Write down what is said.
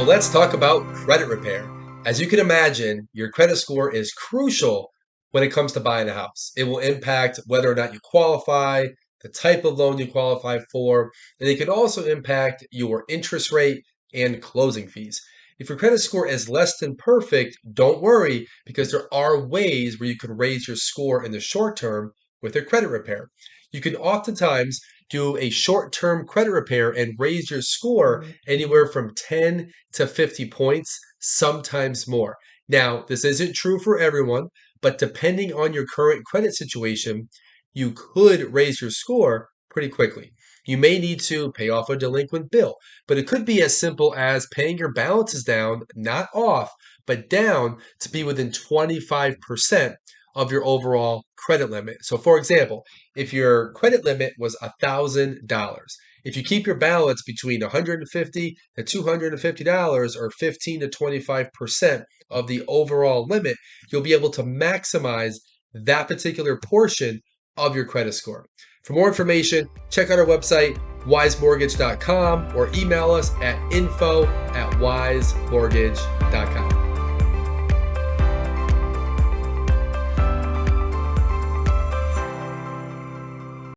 let's talk about credit repair. As you can imagine, your credit score is crucial when it comes to buying a house. It will impact whether or not you qualify, the type of loan you qualify for, and it can also impact your interest rate and closing fees. If your credit score is less than perfect, don't worry because there are ways where you can raise your score in the short term with a credit repair. You can oftentimes do a short-term credit repair and raise your score anywhere from 10 to 50 points, sometimes more. Now, this isn't true for everyone, but depending on your current credit situation, you could raise your score pretty quickly. You may need to pay off a delinquent bill, but it could be as simple as paying your balances down, not off, but down to be within 25% of your overall credit limit. So, for example, if your credit limit was $1,000, if you keep your balance between $150 to $250 or 15 to 25% of the overall limit, you'll be able to maximize that particular portion of your credit score. For more information, check out our website, wisemortgage.com, or email us at info@wisemortgage.com.